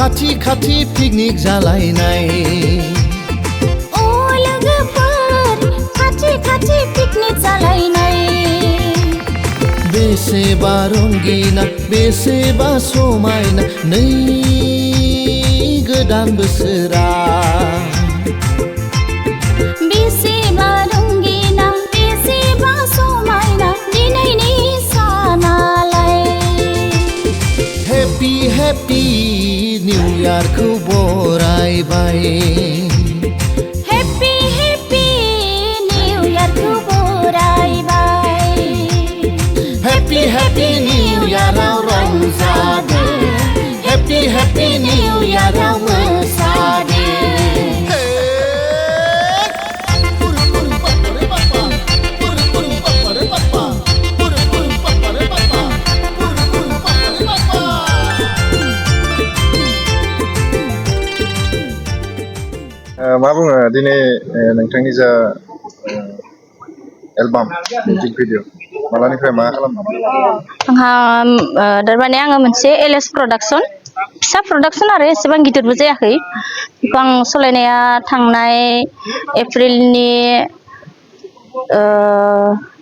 खाथि खाथि पिकनिक जालायनाय ओ लोगोफोर खाथि खाथि पिकनिक जालायनाय बेसेबा रंगिना बेसेबा समायना नै गोदान बोसोरा बेसेबा रंगिना बेसेबा समायना दिनैनि सानालाय हेपि हेपि निउ इयारखौ बरायबाय हेपि हेपि निउ इयारखौ बरायबाय हेपि हेपि निउ इयाराव रंजादो हेपि हेपि निउ इयाराव मोसादो मा बुङो दिनै नोंथांनि जा एलबाम मिउजिक भिडिअ मालानिफ्राय मा खालामदों आंहा थारमाने आङो मोनसे एलएस प्रडाक्सन फिसा प्रडाक्सन आरो एसेबां गिदिरबो जायाखै बेखौ आं सालायनाया थांनाय एप्रिलनि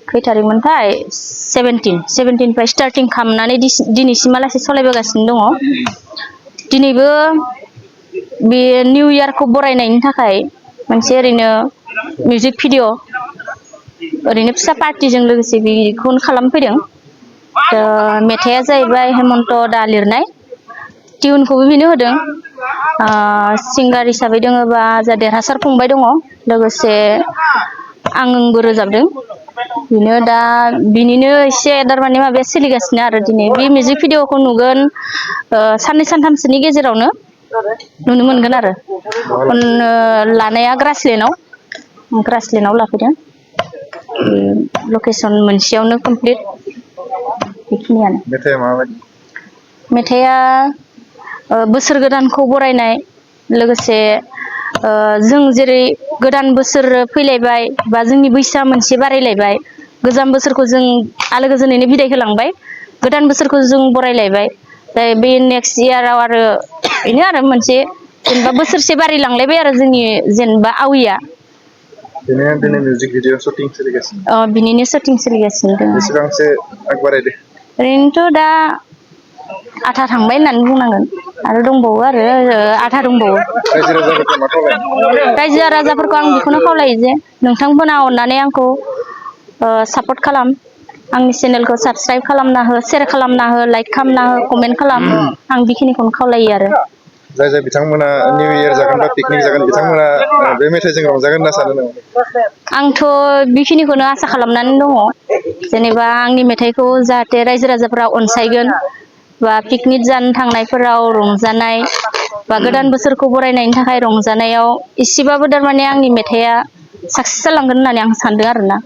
खै थारिखमोनथाय 17 निफ्राय स्टार्टिं खालामनानै दिनैसिमहालागै सालायबोगासिनो दङ दिनैबो बे निउ इयारखौ बरायनायनि थाखाय मोनसे ओरैनो मिउजिक भिडिअ ओरैनो फिसा पार्टिजों लोगोसे बेखौनो खालामफैदों मेथाइआ जाहैबाय हेमन्त दा लिरनाय टिउनखौबो बेनो होदों सिंगार हिसाबै दङबा जा देरहासार फंबाय दङ लोगोसे आंबो रोजाबदों बेनो दा बिनिनो एसे थारमाने माबाया सोलिगासिनो आरो दिनै बे मिउजिक भिडिअखौ नुगोन साननै सानथामसोनि गेजेरावनो नुनो मोनगोन आरो लानाया ग्रासलेण्डआव लाफैदों लकेसन मोनसेयावनो कमप्लिट बेखिनियानो मेथाइआ माबायदि मेथाइआ बोसोर गोदानखौ बरायनाय लोगोसे जों जेरै गोदान बोसोर फैलायबाय बा जोंनि बैसोआ मोनसे बारायलायबाय गोजाम बोसोरखौ जों आलो गोजोनैनो बिदाय होलांबाय गोदान बोसोरखौ जों बरायलायबाय बे नेक्स्ट इयाराव आरो बेनो आरो मोनसे जेनेबा बोसोरसे बारायलांलायबाय आरो जोंनि जेनेबा आविया दिनै मिउजिक भिडिअ शुटिं सोलिगासिनो बिनिनो शुटिं सोलिगासिनो दङ बेसेबांसो आगबारायदो ओरैनोथ' दा आधा थांबाय होननानै बुंनांगोन आरो दंबावो आरो आधा दंबावो रायजो राजाफोरखौ आं बेखौनो खावलायो जे नोंथांमोना अननानै आंखौ सापर्ट खालाम आंनि चेनेलखौ साबस्क्राइब खालामना हो शेयार खालामना हो लाइक खालामना हो कमेन्ट खालाम आं बेखिनिखौनो खावलायो आरो जाय बिथांमोना निउ इयार जागोन बा पिकनिक जागोन बिथांमोना बे मेथाइजों रंजागोन होनना सानो नामा आंथ' बेखिनिखौनो आसा खालामनानै दङ जेनेबा आंनि मेथाइखौ जाहाथे रायजो राजाफोरा अनसायगोन बा पिकनिक जानो थांनायफोराव रंजानाय बा गोदान बोसोरखौ बरायनायनि थाखाय रंजानायाव एसेबाबो थारमाने आंनि मेथाइआ साक्सेस जालांगोन होननानै आं सानदों आरोना